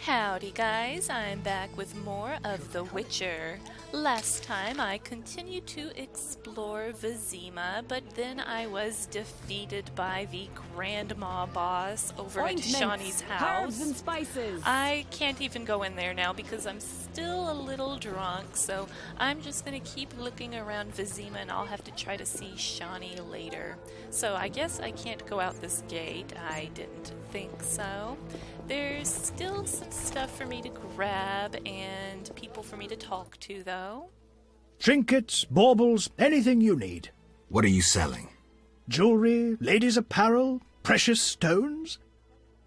Howdy guys, I'm back with more of The Witcher. Last time I continued to explore Vizima, but then I was defeated by the grandma boss over at Shawnee's house. Herbs and spices. I can't even go in there now because I'm still a little drunk, so I'm just gonna keep looking around Vizima and I'll have to try to see Shawnee later. So I guess I can't go out this gate. I didn't think so. There's still some stuff for me to grab and people for me to talk to, though. Trinkets, baubles, anything you need. What are you selling? Jewelry, ladies' apparel, precious stones.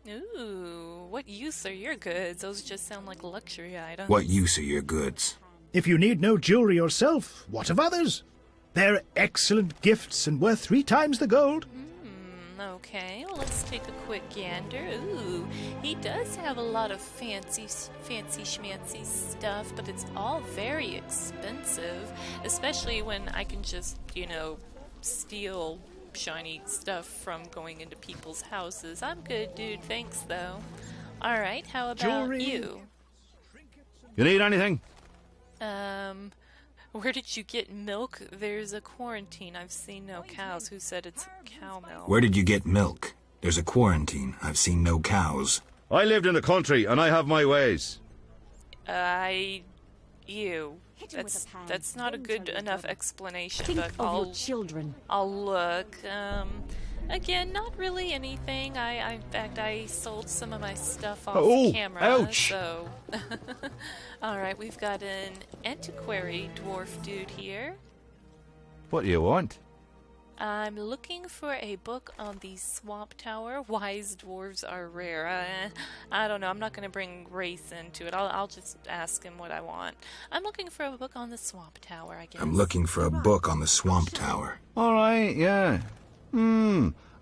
Ooh, what use are your goods? Those just sound like luxury items. What use are your goods? If you need no jewelry yourself, what of others? They're excellent gifts and worth 3 times the gold. Okay, well, let's take a quick gander. Ooh, he does have a lot of fancy schmancy stuff, but it's all very expensive, especially when I can just, steal shiny stuff from going into people's houses. I'm good, dude. Thanks, though. Alright, how about Jewelry. you? You need anything? Where did you get milk? There's a quarantine. I've seen no cows. Who said it's cow milk? Where did you get milk? There's a quarantine. I've seen no cows. I lived in the country and I have my ways. You. That's not a good enough explanation, Think but of your children. I'll look. Again, not really anything. In fact, I sold some of my stuff off camera. Ouch. So, all right, we've got an antiquary dwarf dude here. What do you want? I'm looking for a book on the Swamp Tower. Wise dwarves are rare. I don't know. I'm not going to bring race into it. I'll just ask him what I want. I'm looking for a book on the Swamp Tower, I guess. I'm looking for a book on the Swamp Tower. All right, yeah.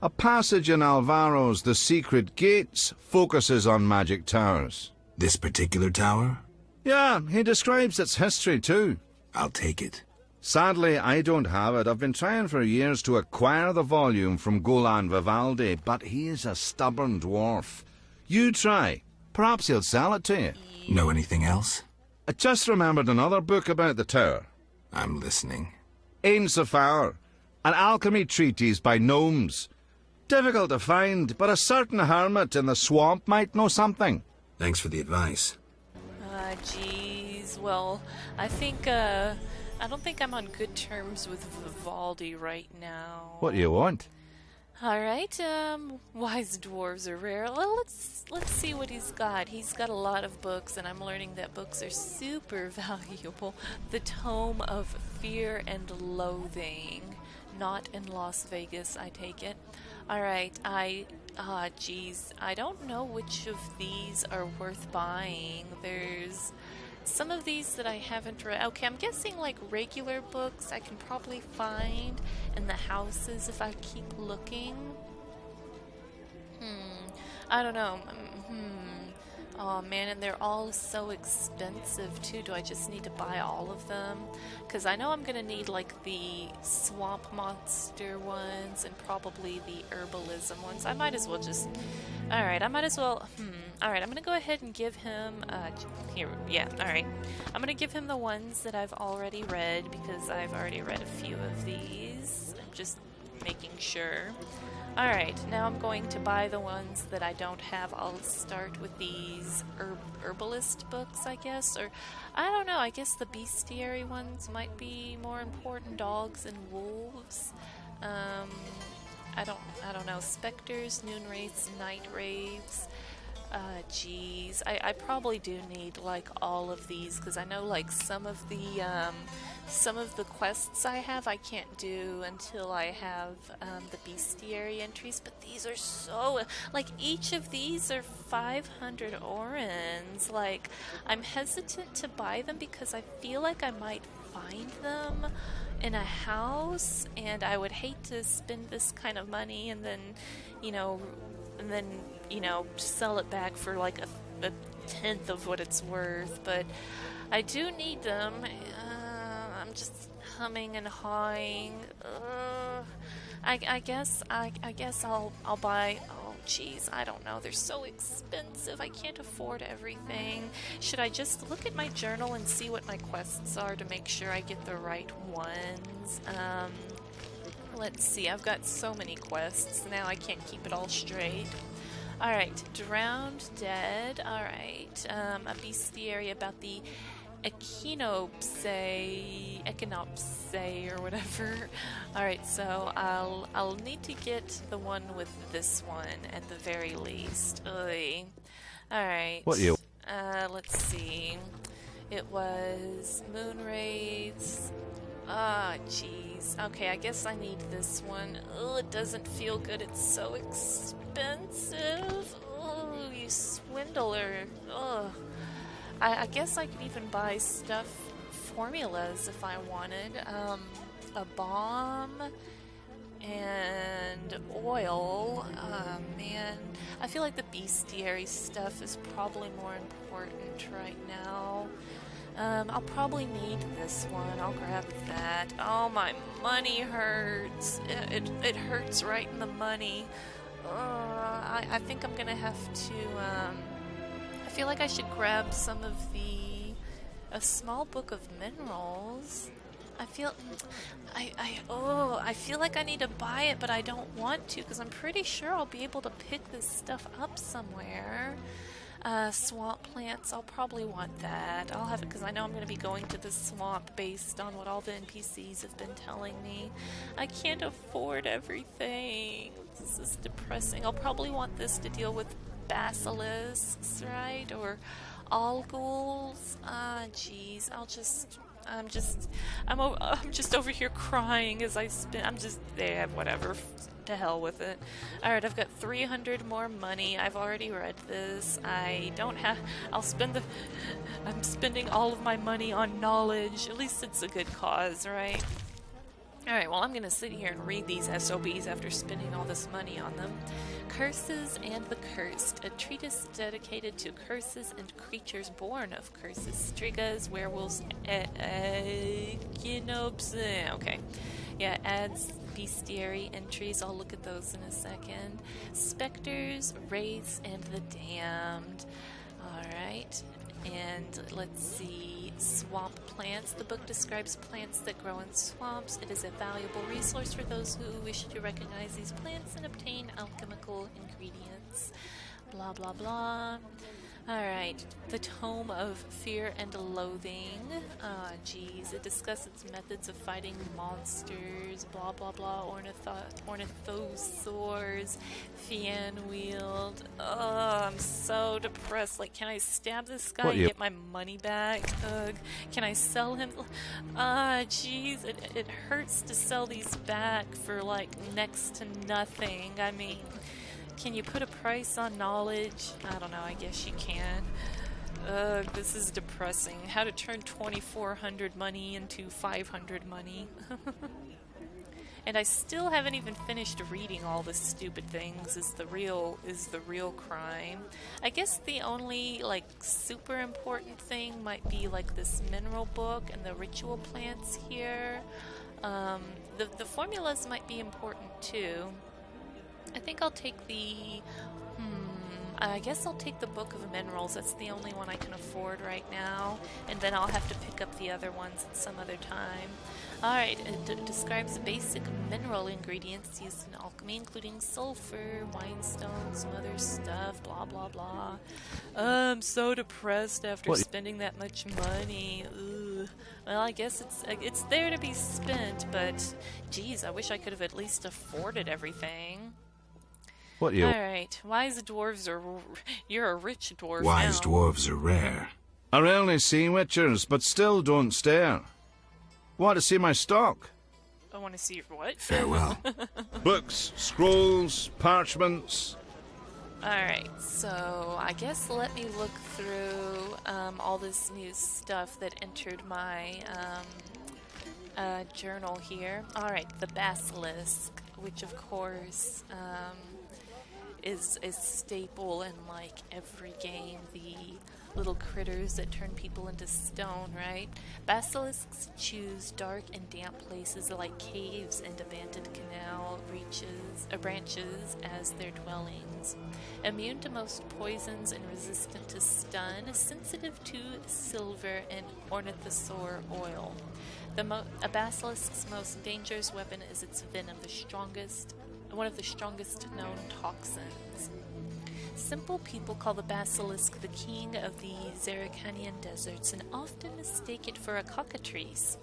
A passage in Alvaro's The Secret Gates focuses on magic towers. This particular tower? Yeah, he describes its history too. I'll take it. Sadly, I don't have it. I've been trying for years to acquire the volume from Golan Vivaldi, but he is a stubborn dwarf. You try. Perhaps he'll sell it to you. Know anything else? I just remembered another book about the tower. I'm listening. Ain Safar, an alchemy treatise by gnomes. Difficult to find, but a certain hermit in the swamp might know something. Thanks for the advice. Geez. Well, I don't think I'm on good terms with Vivaldi right now. What do you want? Alright, wise dwarves are rare. Well, let's see what he's got. He's got a lot of books, and I'm learning that books are super valuable. The Tome of Fear and Loathing. Not in Las Vegas, I take it. Alright, geez. I don't know which of these are worth buying. There's some of these that I haven't read. Okay, I'm guessing like regular books I can probably find in the houses if I keep looking. I don't know. Oh man, and they're all so expensive too. Do I just need to buy all of them? Because I know I'm going to need like the swamp monster ones and probably the herbalism ones. I might as well just... Alright, I might as well... Alright, I'm going to go ahead and give him... alright. I'm going to give him the ones that I've already read because I've already read a few of these. I'm just making sure. Alright, now I'm going to buy the ones that I don't have. I'll start with these herbalist books, I guess, or I don't know, I guess the bestiary ones might be more important. Dogs and wolves. I don't know. Specters, noon wraiths, night wraiths. Geez, I probably do need like all of these because I know like some of the quests I have I can't do until I have the bestiary entries, but these are so like each of these are 500 orens. Like I'm hesitant to buy them because I feel like I might find them in a house and I would hate to spend this kind of money and then sell it back for like a tenth of what it's worth, but I do need them. I'm just humming and hawing. I guess I'll buy geez, I don't know. They're so expensive. I can't afford everything. Should I just look at my journal and see what my quests are to make sure I get the right ones? Let's see. I've got so many quests now. I can't keep it all straight. Alright, drowned, dead. Alright, a bestiary about the echinopse, or whatever. Alright, so I'll need to get the one with this one at the very least. Oy. Alright. What you? Let's see. It was Moonrays. Ah, jeez. Okay, I guess I need this one. Oh, it doesn't feel good. It's so expensive. Oh, you swindler. Ugh. I guess I could even buy stuff, formulas if I wanted. A bomb and oil. Man, I feel like the bestiary stuff is probably more important right now. I'll probably need this one. I'll grab that. Oh, my money hurts. It hurts right in the money. I think I'm gonna have to, I feel like I should grab some of a small book of minerals. I feel like I need to buy it, but I don't want to because I'm pretty sure I'll be able to pick this stuff up somewhere. Swamp plants, I'll probably want that. I'll have it because I know I'm going to be going to the swamp based on what all the NPCs have been telling me. I can't afford everything. This is depressing. I'll probably want this to deal with basilisks, right? Or alguls. Jeez. I'm just over here crying as I spin. I'm just there, whatever. To hell with it. Alright, I've got 300 more money. I've already read this. I'm spending all of my money on knowledge. At least it's a good cause, right? Alright, well, I'm gonna sit here and read these SOBs after spending all this money on them. Curses and the Cursed, a treatise dedicated to curses and creatures born of curses. Strigas, werewolves, echinopes. Okay. Yeah, adds bestiary entries. I'll look at those in a second. Specters, wraiths, and the damned. Alright. And let's see, swamp plants. The book describes plants that grow in swamps. It is a valuable resource for those who wish to recognize these plants and obtain alchemical ingredients. Blah, blah, blah. Alright, the Tome of Fear and Loathing. Geez, it discusses methods of fighting monsters, blah blah blah, ornithosaurs, Fianwield. I'm so depressed. Like, can I stab this guy and get my money back? Ugh. Can I sell him? Jeez, it hurts to sell these back for, like, next to nothing. I mean, can you put a price on knowledge? I don't know, I guess you can. This is depressing. How to turn 2,400 money into 500 money. And I still haven't even finished reading all the stupid things is the real crime. I guess the only, like, super important thing might be, like, this mineral book and the ritual plants here. The formulas might be important too. I think I'll take I guess I'll take the Book of Minerals. That's the only one I can afford right now. And then I'll have to pick up the other ones at some other time. Alright, it describes basic mineral ingredients used in alchemy, including sulfur, whinstone, some other stuff, blah blah blah. I'm so depressed after spending that much money. Ugh. Well, I guess it's there to be spent, but geez, I wish I could have at least afforded everything. Alright, wise dwarves are... You're a rich dwarf Wise now. dwarves are rare. I rarely see witchers, but still don't stare. Want to see my stock? I want to see what? Farewell. Books, scrolls, parchments. Alright, so I guess let me look through all this new stuff that entered my journal here. Alright, the basilisk, which of course is staple in like every game. The little critters that turn people into stone, right? Basilisks choose dark and damp places like caves and abandoned canal branches as their dwellings. Immune to most poisons and resistant to stun, sensitive to silver and ornithosaur oil. A basilisk's most dangerous weapon is its venom, one of the strongest known toxins. Simple people call the basilisk the king of the Zerrikanian deserts and often mistake it for a cockatrice.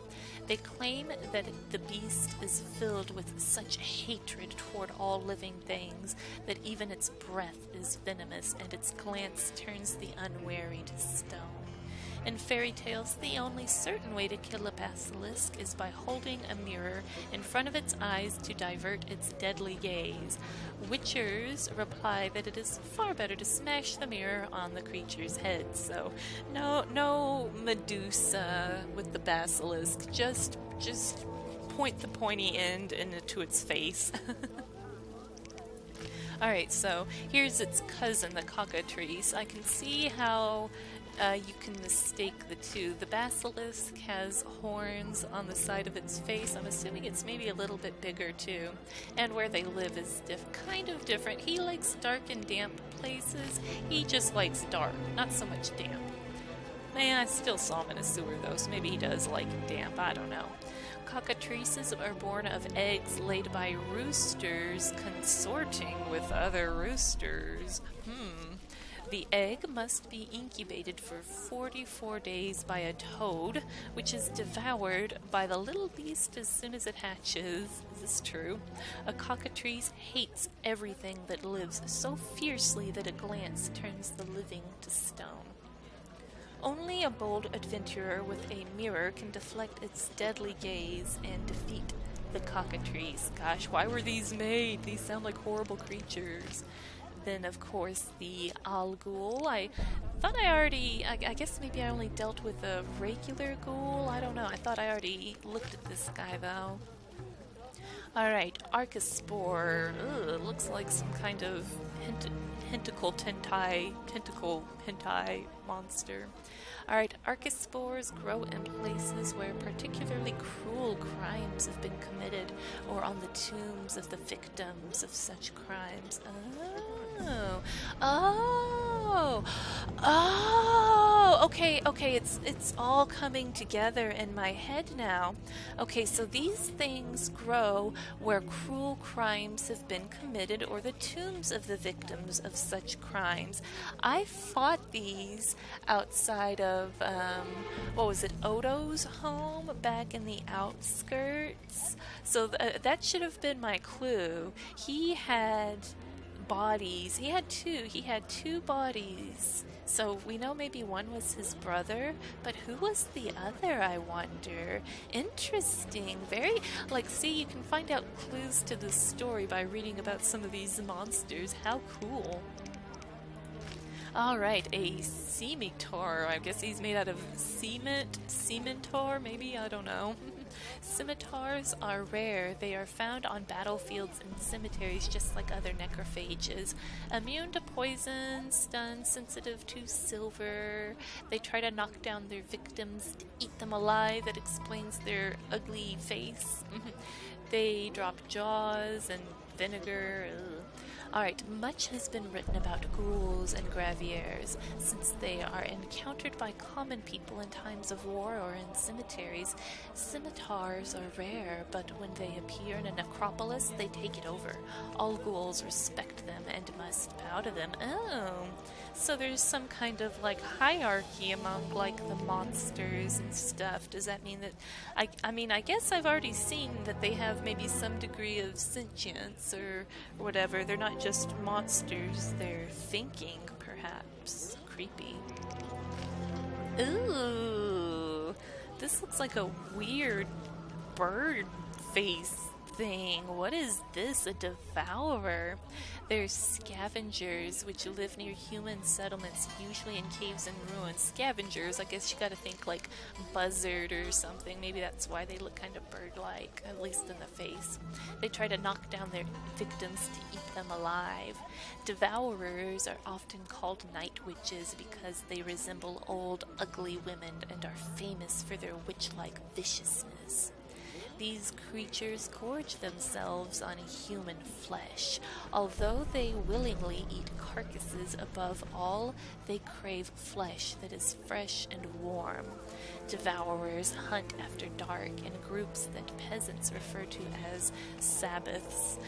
They claim that the beast is filled with such hatred toward all living things that even its breath is venomous and its glance turns the unwary to stone. In fairy tales, the only certain way to kill a basilisk is by holding a mirror in front of its eyes to divert its deadly gaze. Witchers reply that it is far better to smash the mirror on the creature's head. So, no Medusa with the basilisk. Just point the pointy end into its face. Alright, so here's its cousin, the cockatrice. I can see how you can mistake the two. The basilisk has horns on the side of its face. I'm assuming it's maybe a little bit bigger too. And where they live is kind of different. He likes dark and damp places. He just likes dark, not so much damp. Man, I still saw him in a sewer though, so maybe he does like damp. I don't know. Cockatrices are born of eggs laid by roosters consorting with other roosters. The egg must be incubated for 44 days by a toad, which is devoured by the little beast as soon as it hatches. Is this true? A cockatrice hates everything that lives so fiercely that a glance turns the living to stone. Only a bold adventurer with a mirror can deflect its deadly gaze and defeat the cockatrice. Gosh, why were these made? These sound like horrible creatures. Then, of course, the Al-Ghul. I thought I guess maybe I only dealt with a regular ghoul. I don't know. I thought I already looked at this guy, though. Alright, Archospore. Ugh, looks like some kind of tentacle hentai monster. Alright, archospores grow in places where particularly cruel crimes have been committed or on the tombs of the victims of such crimes. Okay, it's all coming together in my head now. Okay, so these things grow where cruel crimes have been committed or the tombs of the victims of such crimes. I fought these outside of, Odo's home back in the outskirts. So that should have been my clue. He had bodies. He had two bodies. So we know maybe one was his brother, but who was the other, I wonder? Interesting. Very, see, you can find out clues to the story by reading about some of these monsters. How cool. Alright, a scimitar. I guess he's made out of cementar, maybe? I don't know. Scimitars are rare. They are found on battlefields and cemeteries just like other necrophages. Immune to poison, stun, sensitive to silver. They try to knock down their victims to eat them alive. That explains their ugly face. They drop jaws and vinegar. Alright, much has been written about ghouls and graviers, since they are encountered by common people in times of war or in cemeteries. Scimitars are rare, but when they appear in a necropolis, they take it over. All ghouls respect them and must bow to them. Oh, so there's some kind of hierarchy among the monsters and stuff. Does that mean that I guess I've already seen that they have maybe some degree of sentience or whatever. They're not just monsters, they're thinking, perhaps. Creepy. Ooh, this looks like a weird bird face thing? What is this? A devourer? They're scavengers, which live near human settlements, usually in caves and ruins. Scavengers, I guess you gotta think like buzzard or something. Maybe that's why they look kind of bird-like, at least in the face. They try to knock down their victims to eat them alive. Devourers are often called night witches because they resemble old, ugly women and are famous for their witch-like viciousness. These creatures gorge themselves on human flesh. Although they willingly eat carcasses, above all, they crave flesh that is fresh and warm. Devourers hunt after dark in groups that peasants refer to as Sabbaths.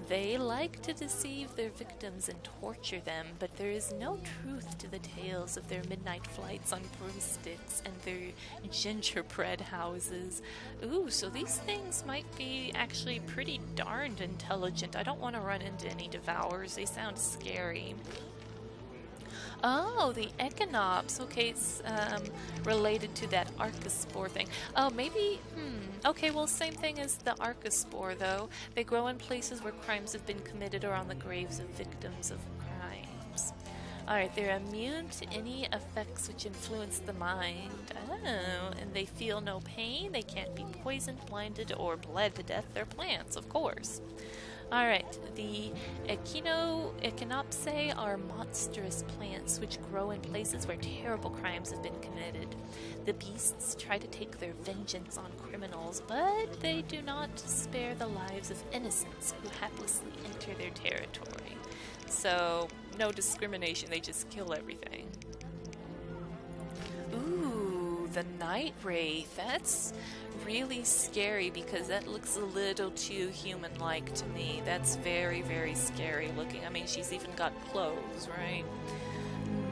They like to deceive their victims and torture them, but there is no truth to the tales of their midnight flights on broomsticks and their gingerbread houses. Ooh, so these things might be actually pretty darned intelligent. I don't want to run into any devourers. They sound scary. Oh, the echinops. Okay, it's related to that archospore thing. Oh, maybe, okay, well, same thing as the archospore, though. They grow in places where crimes have been committed or on the graves of victims of crimes. Alright, they're immune to any effects which influence the mind. Oh, and they feel no pain. They can't be poisoned, blinded, or bled to death. They're plants, of course. Alright, the echinopsae are monstrous plants which grow in places where terrible crimes have been committed. The beasts try to take their vengeance on criminals, but they do not spare the lives of innocents who haplessly enter their territory. So, no discrimination, they just kill everything. Ooh, the Night Wraith. That's really scary because that looks a little too human-like to me. That's very, very scary looking. I mean, she's even got clothes, right?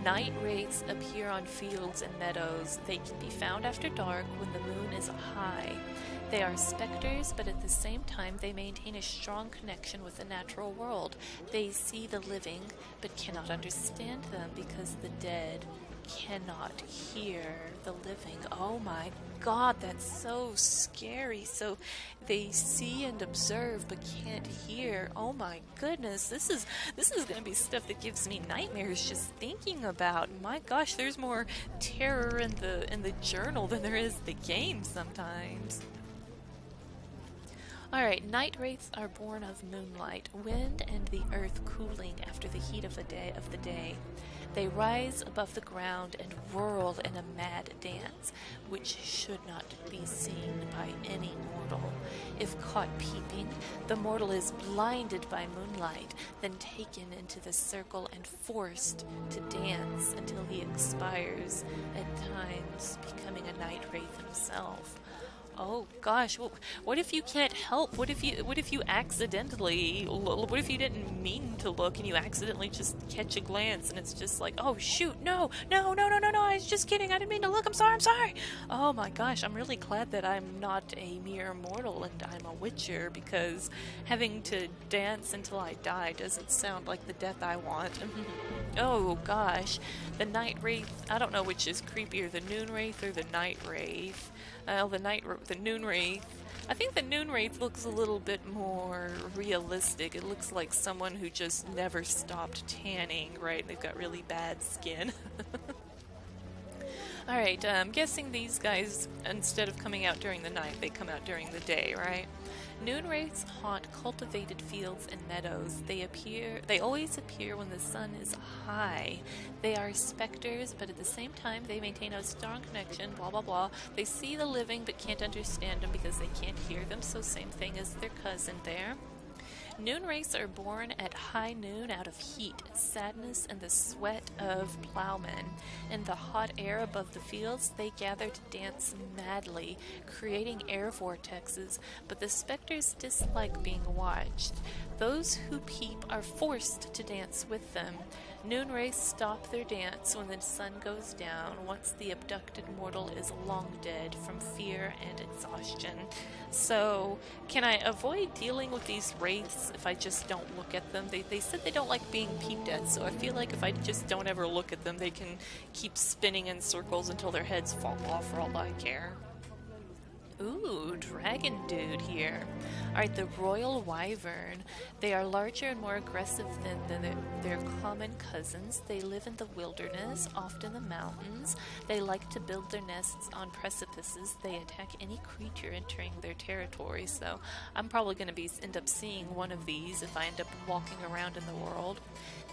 Night wraiths appear on fields and meadows. They can be found after dark when the moon is high. They are specters, but at the same time they maintain a strong connection with the natural world. They see the living, but cannot understand them because the dead cannot hear the living. Oh my god, that's so scary. So they see and observe but can't hear. Oh my goodness, this is gonna be stuff that gives me nightmares just thinking about. My gosh, there's more terror in the journal than there is the game sometimes. Alright, night wraiths are born of moonlight, wind, and the earth cooling after the heat of the day. They rise above the ground and whirl in a mad dance, which should not be seen by any mortal. If caught peeping, the mortal is blinded by moonlight, then taken into the circle and forced to dance until he expires, at times becoming a night wraith himself. Oh gosh, what if you can't help? What if you accidentally, what if you didn't mean to look and you accidentally just catch a glance and it's just like, oh shoot, no, I was just kidding, I didn't mean to look, I'm sorry. Oh my gosh, I'm really glad that I'm not a mere mortal and I'm a witcher, because having to dance until I die doesn't sound like the death I want. Oh gosh, the night wraith, I don't know which is creepier, the noon wraith or the night wraith. The noon wraith. I think the noon wraith looks a little bit more realistic. It looks like someone who just never stopped tanning, right? They've got really bad skin. Alright, I'm guessing these guys, instead of coming out during the night, they come out during the day, right? Noon wraiths haunt cultivated fields and meadows. They always appear when the sun is high. They are specters, but at the same time they maintain a strong connection, blah blah blah. They see the living but can't understand them because they can't hear them, so same thing as their cousin there. Noon wraiths are born at high noon out of heat, sadness, and the sweat of plowmen. In the hot air above the fields, they gather to dance madly, creating air vortexes, but the specters dislike being watched. Those who peep are forced to dance with them. Noon wraiths stop their dance when the sun goes down, once the abducted mortal is long dead from fear and exhaustion. So, can I avoid dealing with these wraiths if I just don't look at them? They said they don't like being peeped at, so I feel like if I just don't ever look at them, they can keep spinning in circles until their heads fall off for all I care. Ooh, dragon dude here. Alright, the royal wyvern. They are larger and more aggressive than their common cousins. They live in the wilderness, often the mountains. They like to build their nests on precipices. They attack any creature entering their territory, so I'm probably going to end up seeing one of these if I end up walking around in the world.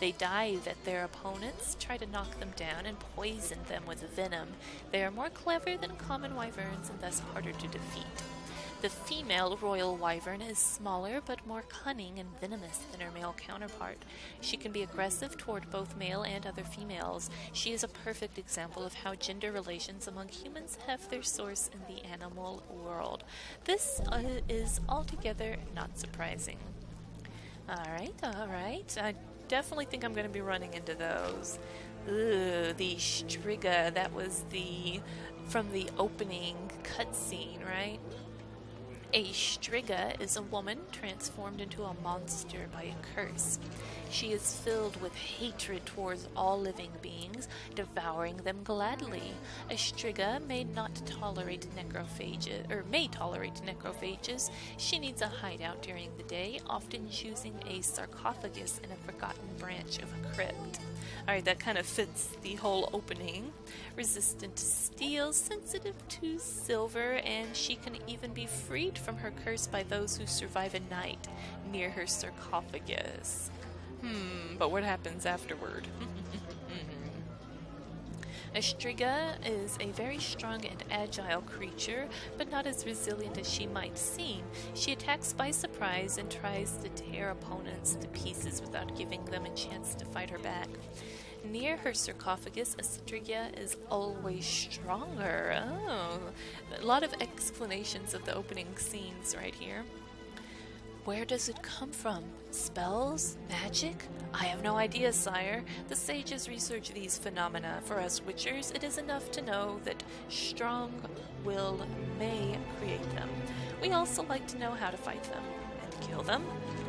They dive at their opponents, try to knock them down, and poison them with venom. They are more clever than common wyverns and thus harder to defeat. The female royal wyvern is smaller but more cunning and venomous than her male counterpart. She can be aggressive toward both male and other females. She is a perfect example of how gender relations among humans have their source in the animal world. This is altogether not surprising. Alright. I definitely think I'm going to be running into those. Ugh, the Striga, that was from the opening cutscene, right? A Striga is a woman transformed into a monster by a curse. She is filled with hatred towards all living beings, devouring them gladly. A Striga may tolerate necrophages. She needs a hideout during the day, often choosing a sarcophagus in a forgotten branch of a crypt. Alright, that kind of fits the whole opening. Resistant to steel, sensitive to silver, and she can even be freed from her curse by those who survive a night near her sarcophagus. But what happens afterward? A Striga is a very strong and agile creature, but not as resilient as she might seem. She attacks by surprise and tries to tear opponents to pieces without giving them a chance to fight her back. Near her sarcophagus, a Striga is always stronger. Oh, a lot of explanations of the opening scenes right here. Where does it come from? Spells? Magic? I have no idea, sire. The sages research these phenomena. For us witchers, it is enough to know that strong will may create them. We also like to know how to fight them and kill them.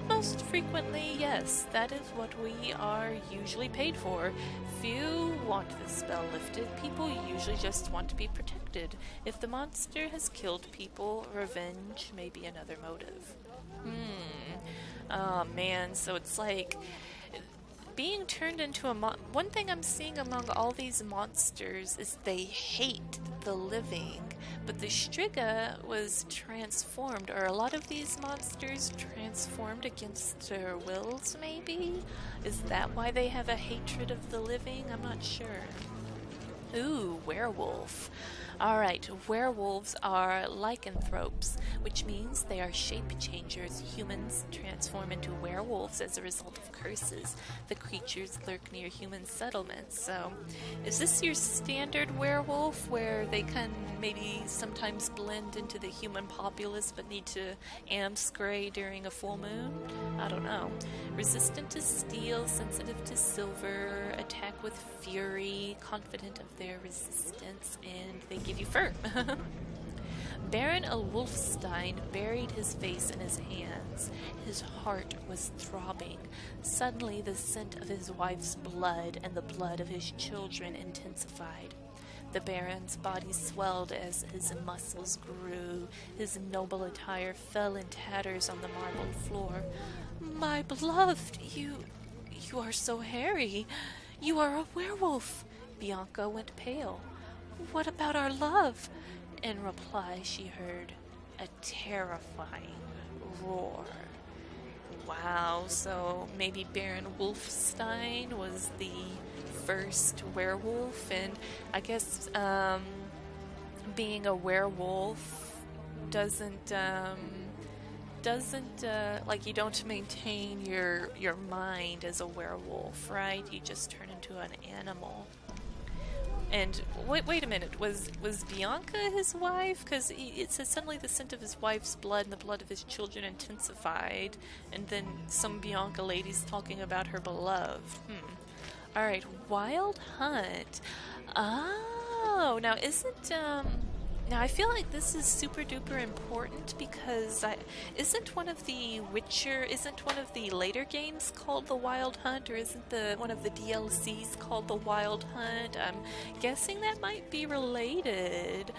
Most frequently, yes, that is what we are usually paid for. Few want the spell lifted. People usually just want to be protected. If the monster has killed people, revenge may be another motive. Oh man, so it's like being turned into a one thing I'm seeing among all these monsters is they hate the living, but the Striga was transformed, or a lot of these monsters transformed against their wills, maybe? Is that why they have a hatred of the living? I'm not sure. Ooh, werewolf. Alright, werewolves are lycanthropes, which means they are shape changers. Humans transform into werewolves as a result of curses. The creatures lurk near human settlements. So, is this your standard werewolf where they can maybe sometimes blend into the human populace but need to amscray during a full moon? I don't know. Resistant to steel, sensitive to silver, attack with fury, confident of their resistance, and they give you fur. Baron Wolfstein buried his face in his hands. His heart was throbbing. Suddenly the scent of his wife's blood and the blood of his children intensified. The Baron's body swelled as his muscles grew. His noble attire fell in tatters on the marble floor. My beloved, you are so hairy. You are a werewolf. Bianca went pale. What about our love? In reply, she heard a terrifying roar. Wow, so maybe Baron Wolfstein was the first werewolf, and I guess being a werewolf doesn't like, you don't maintain your mind as a werewolf, right? You just turn into an animal. And wait a minute, was Bianca his wife? Because it says suddenly the scent of his wife's blood and the blood of his children intensified, and then some Bianca lady's talking about her beloved. Alright, Wild Hunt. Oh, now isn't Now I feel like this is super duper important because isn't one of the later games called The Wild Hunt, or isn't one of the DLCs called The Wild Hunt? I'm guessing that might be related.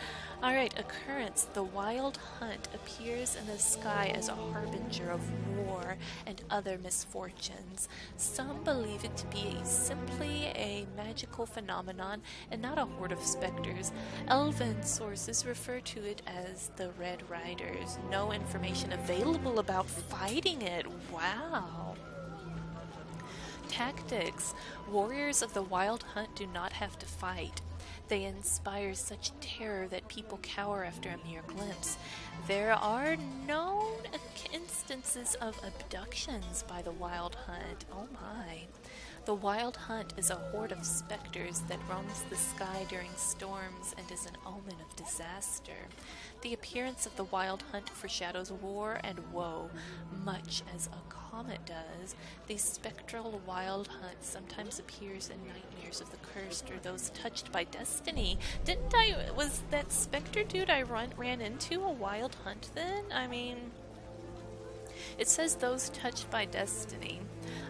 Alright, occurrence. The Wild Hunt appears in the sky as a harbinger of war and other misfortunes. Some believe it to be simply a magical phenomenon and not a horde of specters. Elven sources refer to it as the Red Riders. No information available about fighting it. Wow. Tactics. Warriors of the Wild Hunt do not have to fight. They inspire such terror that people cower after a mere glimpse. There are known instances of abductions by the Wild Hunt. Oh my. The Wild Hunt is a horde of specters that roams the sky during storms and is an omen of disaster. The appearance of the Wild Hunt foreshadows war and woe, much as a comet does. The spectral Wild Hunt sometimes appears in nightmares of the cursed or those touched by destiny. Was that specter dude I ran into a Wild Hunt then? I mean, it says those touched by destiny.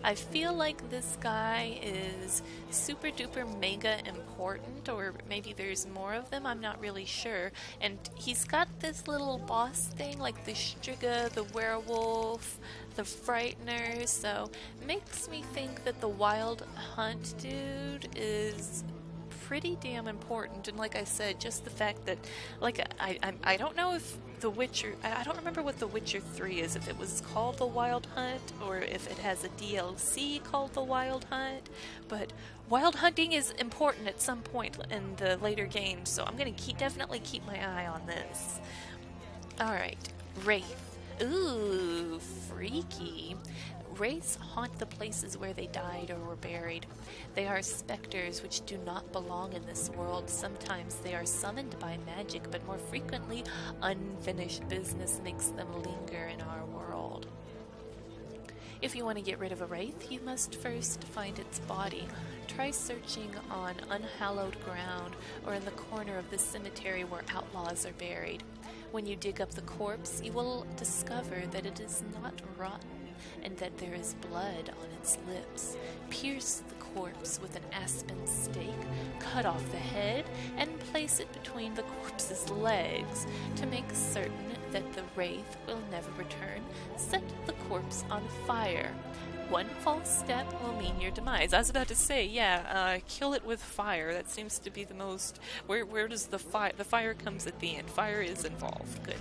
I feel like this guy is super duper mega important, or maybe there's more of them, I'm not really sure. And he's got this little boss thing like the Striga, the werewolf, the Frightener, so makes me think that the Wild Hunt dude is pretty damn important. And like I said, just the fact that, like, I don't know if The Witcher, I don't remember what The Witcher 3 is, if it was called The Wild Hunt or if it has a DLC called The Wild Hunt, but wild hunting is important at some point in the later games, so I'm gonna definitely keep my eye on this. Alright, Wraith. Ooh, freaky. Wraiths haunt the places where they died or were buried. They are specters which do not belong in this world. Sometimes they are summoned by magic, but more frequently unfinished business makes them linger in our world. If you want to get rid of a wraith, you must first find its body. Try searching on unhallowed ground or in the corner of the cemetery where outlaws are buried. When you dig up the corpse, you will discover that it is not rotten and that there is blood on its lips. Pierce the corpse with an aspen stake, cut off the head, and place it between the corpse's legs. To make certain that the wraith will never return, set the corpse on fire. One false step will mean your demise. I was about to say, kill it with fire. That seems to be the most... Where does the fire... The fire comes at the end. Fire is involved. Good.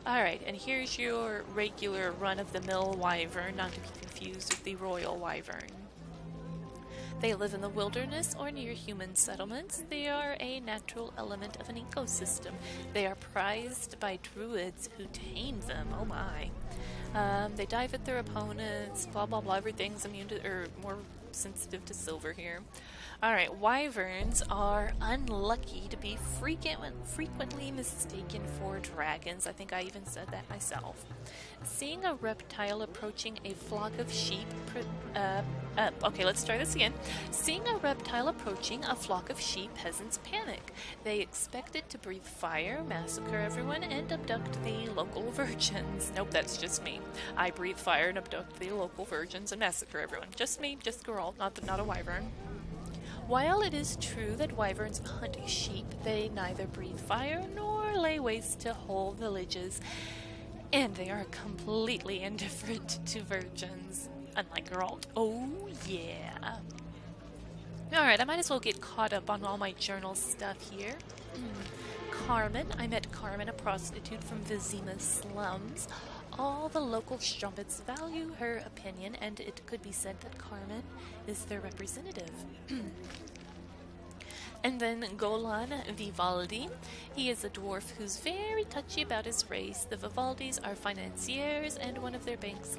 Alright, and here's your regular run-of-the-mill wyvern, not to be confused with the royal wyvern. They live in the wilderness or near human settlements. They are a natural element of an ecosystem. They are prized by druids who tame them. Oh my. They dive at their opponents, blah blah blah, everything's immune to, or more sensitive to silver here. Alright, wyverns are unlucky to be frequently mistaken for dragons. I think I even said that myself. Seeing a reptile approaching a flock of sheep... okay, let's try this again. Seeing a reptile approaching a flock of sheep, peasants panic. They expect it to breathe fire, massacre everyone, and abduct the local virgins. Nope, that's just me. I breathe fire and abduct the local virgins and massacre everyone. Just me, just Geralt, not a wyvern. While it is true that wyverns hunt sheep, they neither breathe fire nor lay waste to whole villages, and they are completely indifferent to virgins, unlike Geralt. Oh yeah. Alright, I might as well get caught up on all my journal stuff here. Carmen. I met Carmen, a prostitute from Vizima slums. All the local strumpets value her opinion, and it could be said that Carmen is their representative. And then Golan Vivaldi. He is a dwarf who's very touchy about his race. The Vivaldis are financiers, and one of their banks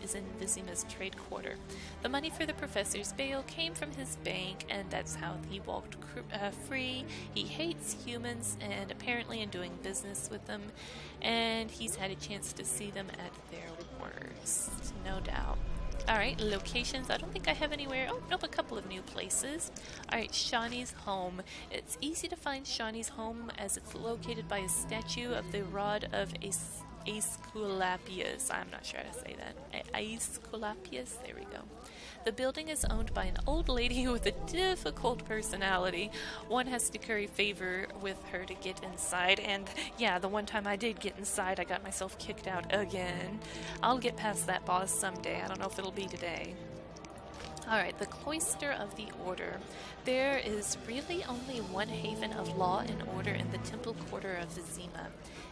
is in Vizima's trade quarter. The money for the professor's bail came from his bank, and that's how he walked free. He hates humans, and apparently in doing business with them, and he's had a chance to see them at their worst, no doubt. Alright, locations. I don't think I have anywhere. Oh, nope, a couple of new places. Alright, Shawnee's home. It's easy to find Shawnee's home as it's located by a statue of the rod of Aesculapius. I'm not sure how to say that. Aesculapius? There we go. The building is owned by an old lady with a difficult personality. One has to curry favor with her to get inside, and yeah, the one time I did get inside, I got myself kicked out again. I'll get past that boss someday. I don't know if it'll be today. Alright, the Cloister of the Order. There is really only one haven of law and order in the temple quarter of Vizima.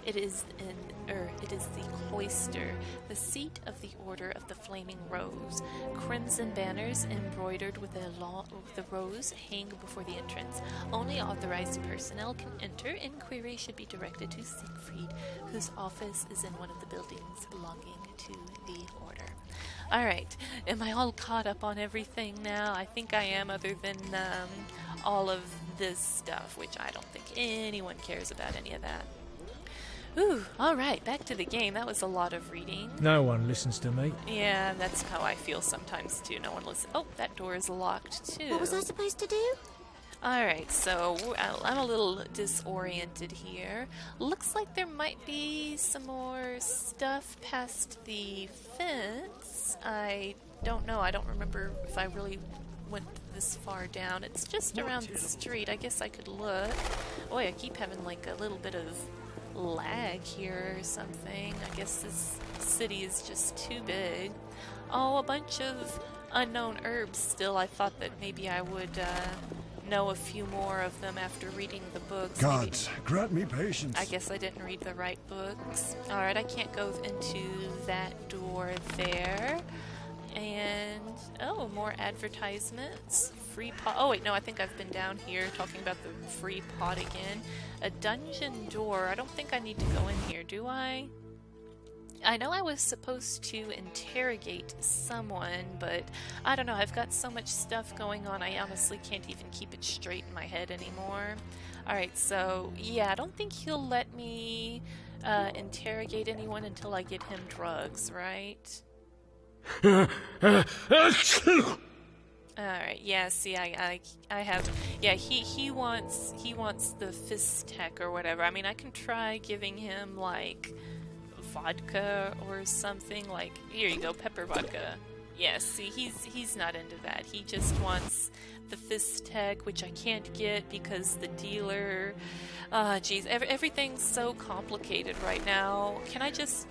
It is the Cloister, the seat of the Order of the Flaming Rose. Crimson banners embroidered with the rose hang before the entrance. Only authorized personnel can enter. Inquiry should be directed to Siegfried, whose office is in one of the buildings belonging to the Order. Alright, am I all caught up on everything now? I think I am, other than all of this stuff, which I don't think anyone cares about any of that. Ooh, alright, back to the game. That was a lot of reading. No one listens to me. Yeah, that's how I feel sometimes too. No one listens. Oh, that door is locked too. What was I supposed to do? Alright, so I'm a little disoriented here. Looks like there might be some more stuff past the fence. I don't know. I don't remember if I really went this far down. It's just around the street. I guess I could look. Boy, I keep having like a little bit of lag here or something. I guess this city is just too big. Oh, a bunch of unknown herbs still. I thought that maybe I would know a few more of them after reading the books. Gods, grant me patience. I guess I didn't read the right books. Alright, I can't go into that door there. And, oh, more advertisements. Free pot. Oh, wait, no, I think I've been down here talking about the free pot again. A dungeon door. I don't think I need to go in here, do I? I know I was supposed to interrogate someone, but I don't know. I've got so much stuff going on, I honestly can't even keep it straight in my head anymore. Alright, so, yeah, I don't think he'll let me interrogate anyone until I get him drugs, right? Alright, yeah, see, I have, yeah, he wants the fist tech or whatever. I mean, I can try giving him, like, vodka or something, like, here you go, pepper vodka. Yeah, see, he's not into that. He just wants the fist tech, which I can't get because the dealer, geez, everything's so complicated right now. Can I just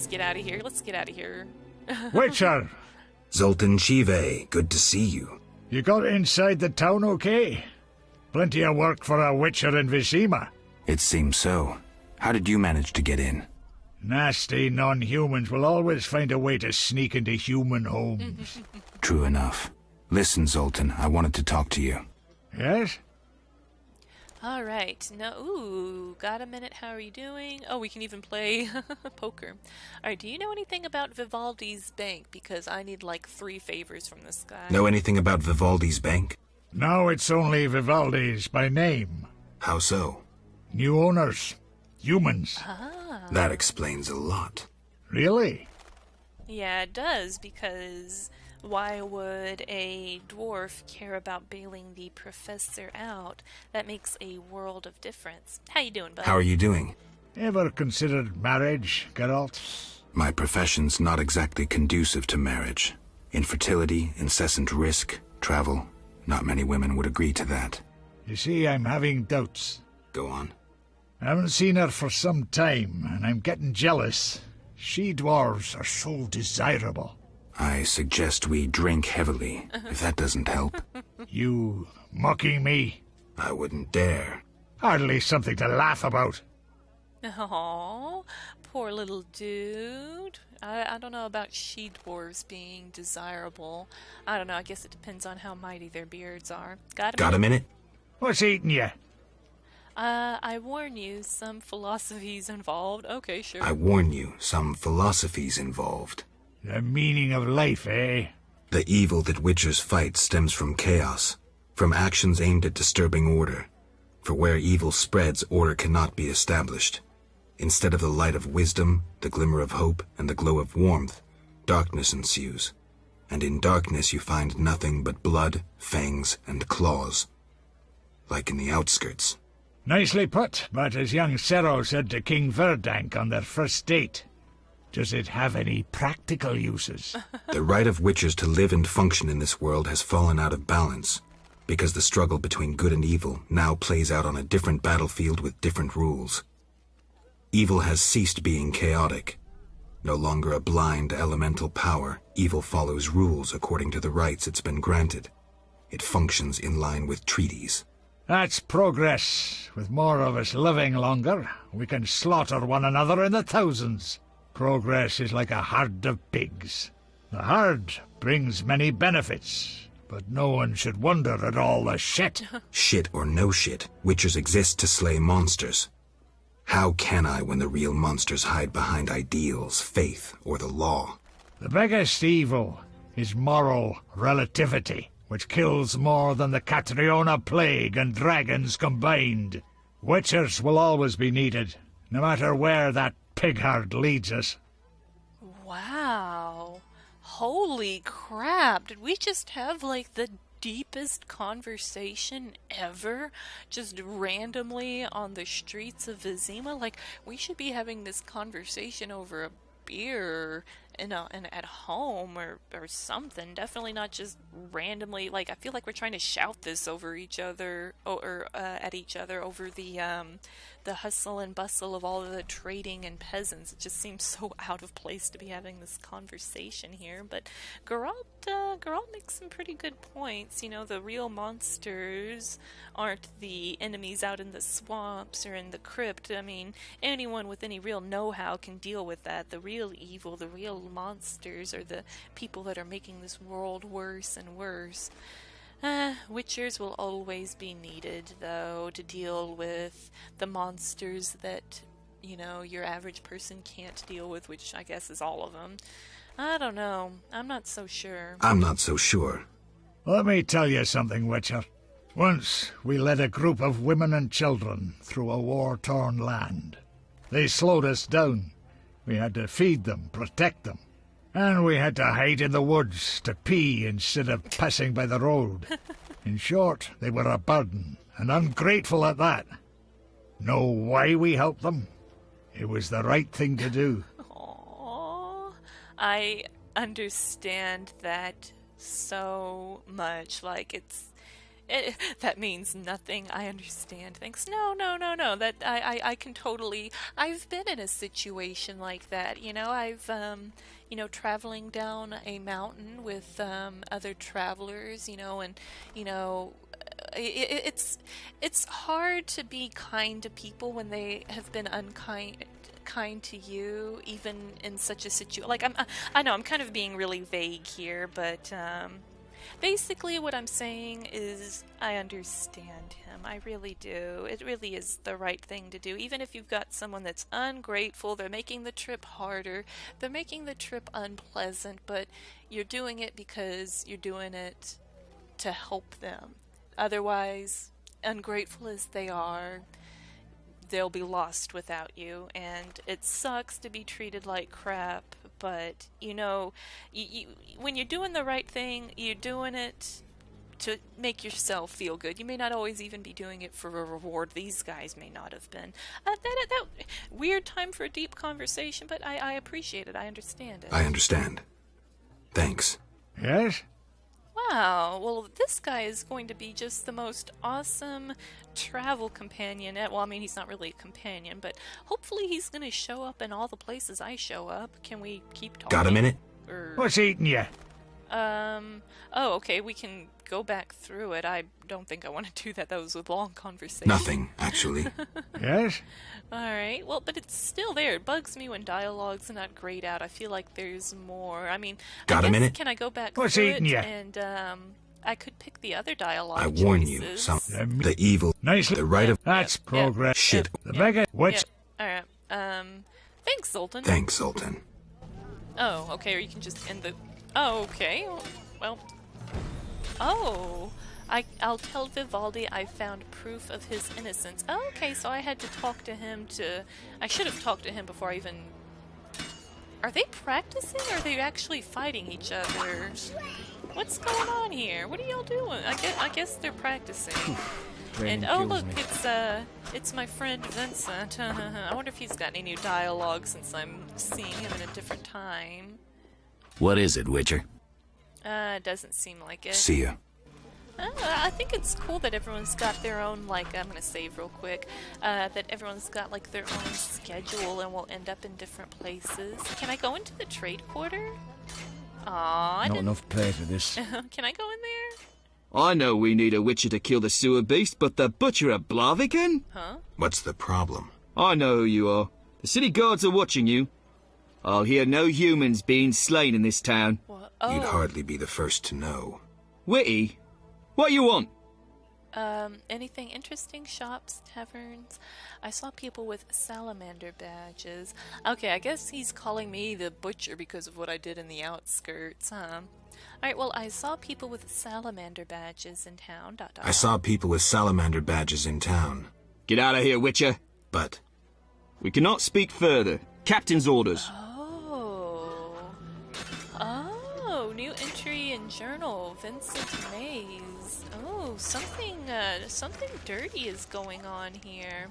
get out of here? Let's get out of here. Witcher! Zoltan Chivay, good to see you. You got inside the town okay? Plenty of work for a witcher in Vizima. It seems so. How did you manage to get in? Nasty non-humans will always find a way to sneak into human homes. True enough. Listen, Zoltan, I wanted to talk to you. Yes? Alright, now, ooh, got a minute, how are you doing? Oh, we can even play poker. Alright, do you know anything about Vivaldi's bank? Because I need like 3 favors from this guy. Know anything about Vivaldi's bank? Now it's only Vivaldi's by name. How so? New owners. Humans. That explains a lot. Really? Yeah, it does, because why would a dwarf care about bailing the professor out? That makes a world of difference. How you doing, bud? How are you doing? Ever considered marriage, Geralt? My profession's not exactly conducive to marriage. Infertility, incessant risk, travel. Not many women would agree to that. You see, I'm having doubts. Go on. I haven't seen her for some time, and I'm getting jealous. She-dwarves are so desirable. I suggest we drink heavily, if that doesn't help. You mocking me? I wouldn't dare. Hardly something to laugh about. Aw, poor little dude. I don't know about she-dwarves being desirable. I don't know, I guess it depends on how mighty their beards are. Got a minute? What's eating you? I warn you, some philosophy's involved. Okay, sure. I warn you, some philosophy's involved. The meaning of life, eh? The evil that witchers fight stems from chaos, from actions aimed at disturbing order. For where evil spreads, order cannot be established. Instead of the light of wisdom, the glimmer of hope, and the glow of warmth, darkness ensues. And in darkness you find nothing but blood, fangs, and claws. Like in the outskirts. Nicely put, but as young Cero said to King Verdank on their first date, does it have any practical uses? The right of witchers to live and function in this world has fallen out of balance, because the struggle between good and evil now plays out on a different battlefield with different rules. Evil has ceased being chaotic. No longer a blind elemental power, evil follows rules according to the rights it's been granted. It functions in line with treaties. That's progress. With more of us living longer, we can slaughter one another in the thousands. Progress is like a herd of pigs. The herd brings many benefits, but no one should wonder at all the shit. Shit or no shit, witchers exist to slay monsters. How can I when the real monsters hide behind ideals, faith, or the law? The biggest evil is moral relativity, which kills more than the Catriona plague and dragons combined. Witchers will always be needed, no matter where that pig herd leads us. Wow. Holy crap. Did we just have, like, the deepest conversation ever? Just randomly on the streets of Vizima? Like, we should be having this conversation over a beer and at home or something. Definitely not just randomly. Like, I feel like we're trying to shout this over each other or at each other over the hustle and bustle of all of the trading and peasants. It just seems so out of place to be having this conversation here. But Geralt makes some pretty good points. You know, the real monsters aren't the enemies out in the swamps or in the crypt. I mean, anyone with any real know-how can deal with that. The real evil, the real monsters are the people that are making this world worse and worse. Witchers will always be needed, though, to deal with the monsters that, you know, your average person can't deal with, which I guess is all of them. I don't know. I'm not so sure. I'm not so sure. Let me tell you something, Witcher. Once we led a group of women and children through a war-torn land. They slowed us down. We had to feed them, protect them. And we had to hide in the woods to pee instead of passing by the road. In short, they were a burden, and ungrateful at that. Know why we helped them? It was the right thing to do. Aww. I understand that so much. Like, that means nothing. I understand. Thanks. No. That I can totally. I've been in a situation like that. You know, I've traveling down a mountain with other travelers. You know, and it's hard to be kind to people when they have been kind to you, even in such a situation. Like, I know I'm kind of being really vague here, but basically what I'm saying is I understand him. I really do. It really is the right thing to do. Even if you've got someone that's ungrateful, they're making the trip harder, they're making the trip unpleasant, but you're doing it because you're doing it to help them. Otherwise, ungrateful as they are, they'll be lost without you, and it sucks to be treated like crap, but, you know, when you're doing the right thing, you're doing it to make yourself feel good. You may not always even be doing it for a reward. These guys may not have been. That weird time for a deep conversation, but I appreciate it. I understand it. I understand. Thanks. Yes? Wow, well, this guy is going to be just the most awesome travel companion. Well, I mean, he's not really a companion, but hopefully he's going to show up in all the places I show up. Can we keep talking? Got a minute? What's eating you? Oh, okay, we can go back through it. I don't think I want to do that. That was a long conversation. Nothing, actually. Yes? Alright, well, but it's still there. It bugs me when dialogue's not grayed out. I feel like there's more. I mean, Got a minute? Can I go back What's through eating it? ya? And, I could pick the other dialogue I warn you, choices. the evil, Nicely. the right of... That's progress. Shit. The biggest... What's... Alright, thanks, Zoltan. Thanks, Zoltan. Oh, okay, or you can just end the... Oh, okay. Well... Oh... I'll tell Vivaldi I found proof of his innocence. Oh, okay, so I had to talk to him to... I should have talked to him before I even Are they practicing or are they actually fighting each other? What's going on here? What are y'all doing? I guess they're practicing. And oh look, it's my friend Vincent. I wonder if he's got any new dialogue since I'm seeing him in a different time. What is it, Witcher? Doesn't seem like it. See ya. I think it's cool that everyone's got their own, like, I'm gonna save real quick, that everyone's got, like, their own schedule and will end up in different places. Can I go into the trade quarter? Aw, Not enough play for this. Can I go in there? I know we need a Witcher to kill the sewer beast, but the Butcher of Blaviken? Huh? What's the problem? I know who you are. The city guards are watching you. I'll hear no humans being slain in this town. What? You'd Oh, hardly be the first to know. Witty, what you want? anything interesting? Shops, taverns? I saw people with salamander badges. Okay, I guess he's calling me the butcher because of what I did in the outskirts, huh? Alright, well, I saw people with salamander badges in town, ... I saw people with salamander badges in town. Get out of here, Witcher. But We cannot speak further. Captain's orders. Oh, new entry in journal, Vincent Mays. Oh, something dirty is going on here.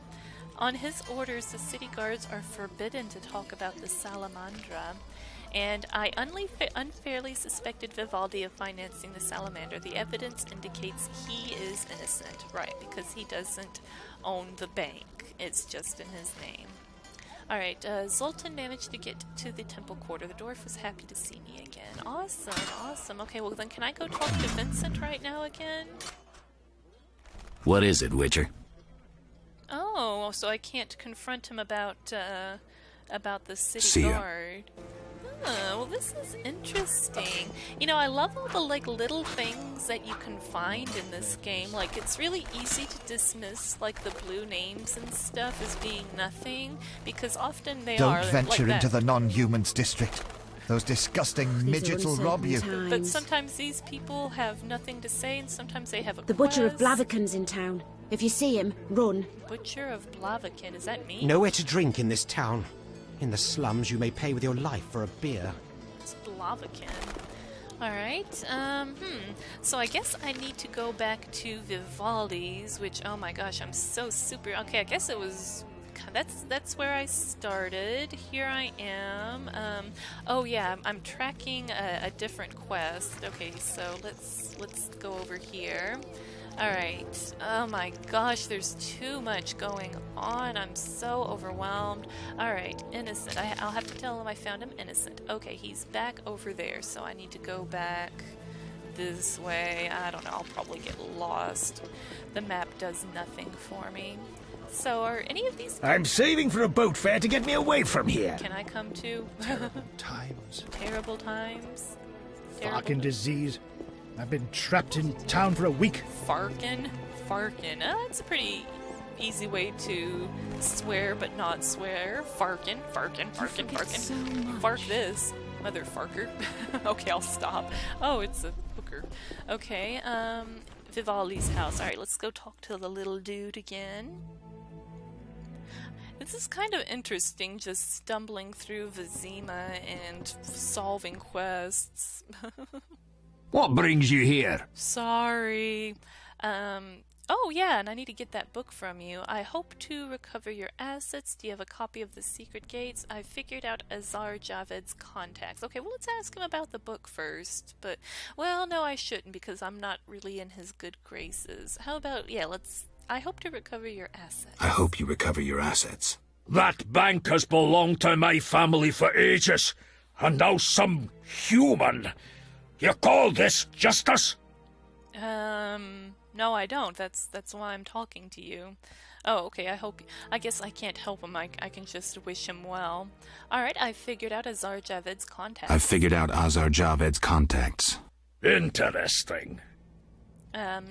On his orders, the city guards are forbidden to talk about the salamandra. And I unfairly suspected Vivaldi of financing the salamander. The evidence indicates he is innocent. Right, because he doesn't own the bank. It's just in his name. Alright, Zoltan managed to get to the temple quarter. The dwarf was happy to see me again. Awesome, awesome. Okay, well then can I go talk to Vincent right now again? What is it, Witcher? Oh, so I can't confront him about the city See ya. guard. Oh, well this is interesting. You know, I love all the like little things that you can find in this game. Like, it's really easy to dismiss like the blue names and stuff as being nothing, because often they are Don't venture like that. into the non-humans district. Those disgusting midgets will rob you. But sometimes these people have nothing to say, and sometimes they have a The Butcher of quest. Blaviken's in town. If you see him, run. Butcher of Blaviken, is that me? Nowhere to drink in this town. In the slums, you may pay with your life for a beer. It's Blaviken. Alright, so I guess I need to go back to Vivaldi's, which, oh my gosh, I'm so super... Okay, I guess it was... That's where I started. Here I am. Oh yeah, I'm tracking a different quest. Okay, so let's go over here. Alright. Oh my gosh, there's too much going on. I'm so overwhelmed. Alright, innocent. I'll have to tell him I found him innocent. Okay, he's back over there, so I need to go back this way. I don't know, I'll probably get lost. The map does nothing for me. So are any of these... I'm saving for a boat fare to get me away from here. Can I come to? Times. Terrible times? Fucking disease. I've been trapped in town for a week. Farkin? Farkin. That's a pretty easy way to swear but not swear. Farkin, Farkin, Farkin, Farkin. Fark this, mother Farker. Okay, I'll stop. Oh, it's a hooker. Okay, Vivaldi's house. Alright, let's go talk to the little dude again. This is kind of interesting, just stumbling through Vizima and solving quests. What brings you here? Sorry. Oh yeah, and I need to get that book from you. I hope to recover your assets. Do you have a copy of The Secret Gates? I figured out Azar Javed's contacts. Okay, well let's ask him about the book first. But, well, no I shouldn't because I'm not really in his good graces. How about, yeah, I hope to recover your assets. I hope you recover your assets. That bank has belonged to my family for ages, and now some human. You call this justice? No I don't. That's why I'm talking to you. Oh, okay, I guess I can't help him. I can just wish him well. Alright, I figured out Azar Javed's contacts. I've figured out Azar Javed's contacts. Interesting.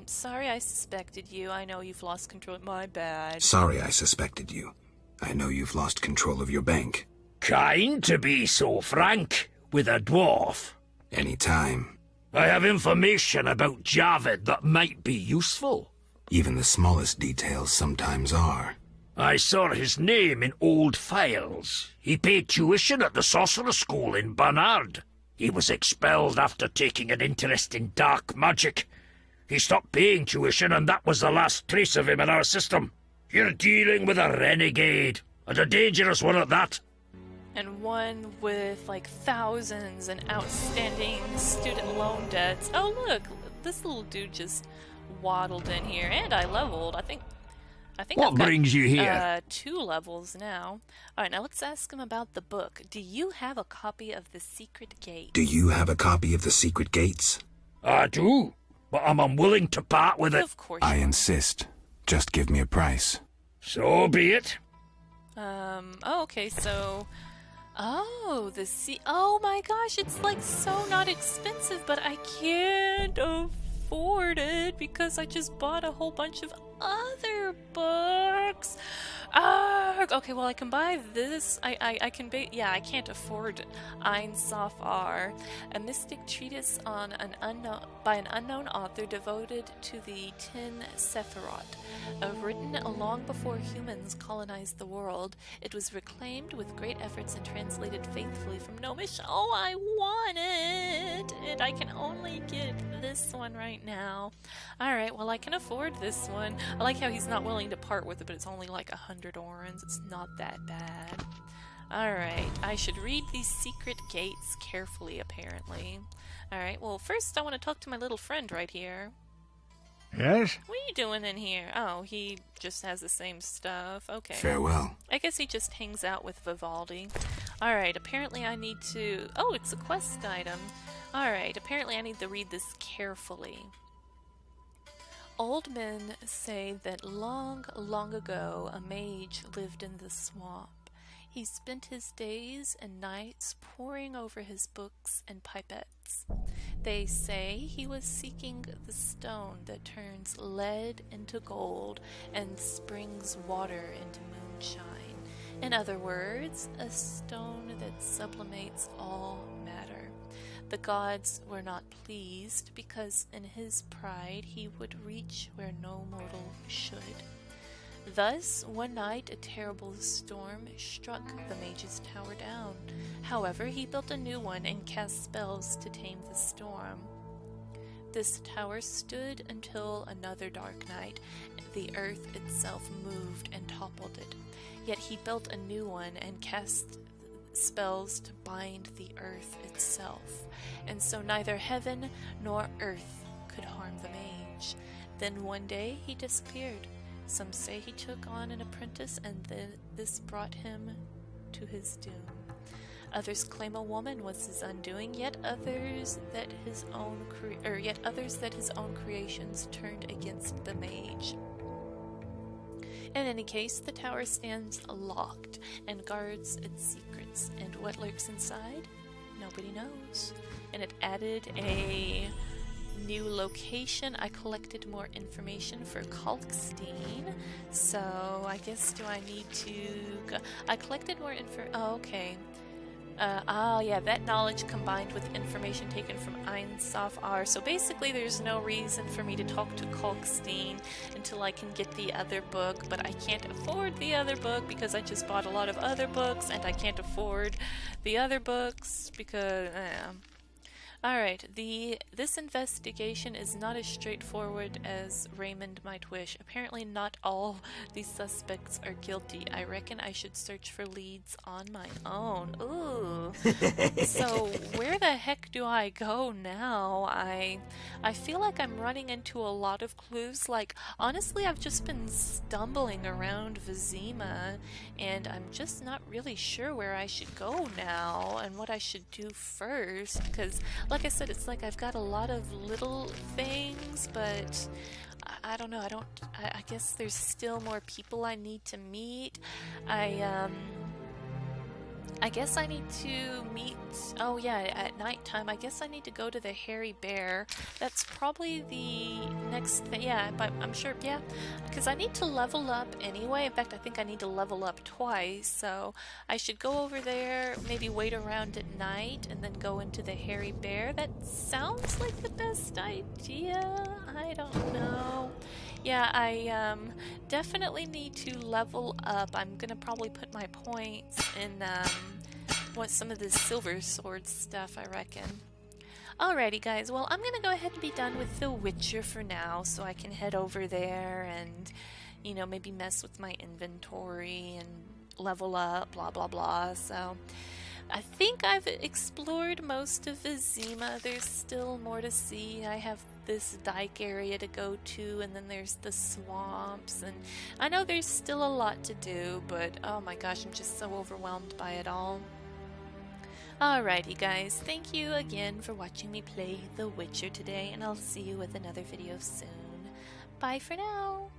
Sorry I suspected you. I know you've lost control. My bad. Sorry I suspected you. I know you've lost control of your bank. Kind to be so frank with a dwarf. Any time. I have information about Javed that might be useful. Even the smallest details sometimes are. I saw his name in old files. He paid tuition at the sorcerer school in Barnard. He was expelled after taking an interest in dark magic. He stopped paying tuition, and that was the last trace of him in our system. You're dealing with a renegade, and a dangerous one at that. And one with, like, thousands and outstanding student loan debts. Oh, look, this little dude just waddled in here, and I leveled. I think What I've got, brings you here? 2 levels now. Alright, now let's ask him about the book. Do you have a copy of The Secret Gate? Do you have a copy of the secret gates? I do, but I'm unwilling to part with it. Of course I you are. insist. Just give me a price. So be it. Oh, okay, so... Oh, oh my gosh, it's like so not expensive, but I can't afford it because I just bought a whole bunch of other books. Okay, well I can buy this. I can yeah, I can't afford Ein Safar, a mystic treatise on by an unknown author devoted to the 10 Sephiroth. Written long before humans colonized the world, it was reclaimed with great efforts and translated faithfully from Gnomish. Oh, I want it! And I can only get this one right now. Alright, well I can afford this one. I like how he's not willing to part with it, but it's only like 100 orens. It's not that bad. Alright, I should read these secret gates carefully, apparently. Alright, well first I want to talk to my little friend right here. Yes? What are you doing in here? Oh, he just has the same stuff. Okay. Farewell. I guess he just hangs out with Vivaldi. Alright, apparently I need to... Oh, it's a quest item. Alright, apparently I need to read this carefully. Old men say that long, long ago a mage lived in the swamp. He spent his days and nights poring over his books and pipettes. They say he was seeking the stone that turns lead into gold and springs water into moonshine. In other words, a stone that sublimates all matter. The gods were not pleased because in his pride he would reach where no mortal should. Thus, one night a terrible storm struck the mage's tower down. However, he built a new one and cast spells to tame the storm. This tower stood until another dark night. The earth itself moved and toppled it. Yet he built a new one and cast spells to bind the earth itself. And so neither heaven nor earth could harm the mage. Then one day he disappeared. Some say he took on an apprentice, and this brought him to his doom. Others claim a woman was his undoing, yet others that his own creations turned against the mage. In any case, the tower stands locked and guards its secrets, and what lurks inside, nobody knows. And it added a new location. I collected more information for Kalkstein, so I guess do I need to go? I collected more info. Oh, okay. Yeah, that knowledge combined with information taken from Ein Safar. So basically there's no reason for me to talk to Kalkstein until I can get the other book, but I can't afford the other book because I just bought a lot of other books, and I can't afford the other books because... Alright, this investigation is not as straightforward as Raymond might wish. Apparently not all these suspects are guilty. I reckon I should search for leads on my own. Ooh. So where the heck do I go now? I feel like I'm running into a lot of clues. Like, honestly, I've just been stumbling around Vizima, and I'm just not really sure where I should go now and what I should do first, because like I said, it's like I've got a lot of little things, but I don't know. I guess there's still more people I need to meet. I guess I need to meet... Oh yeah, at nighttime. I guess I need to go to the Hairy Bear. That's probably the next thing. Yeah, but I'm sure, yeah. Because I need to level up anyway. In fact, I think I need to level up twice. So I should go over there, maybe wait around at night, and then go into the Hairy Bear. That sounds like the best idea. I don't know. Yeah, I definitely need to level up. I'm gonna probably put my points in what some of this silver sword stuff, I reckon. Alrighty guys, well I'm gonna go ahead and be done with The Witcher for now, so I can head over there and, you know, maybe mess with my inventory and level up, blah blah blah. So I think I've explored most of Vizima. There's still more to see. I have this dike area to go to, and then there's the swamps, and I know there's still a lot to do, but oh my gosh, I'm just so overwhelmed by it all. Alrighty guys, thank you again for watching me play The Witcher today, and I'll see you with another video soon. Bye for now!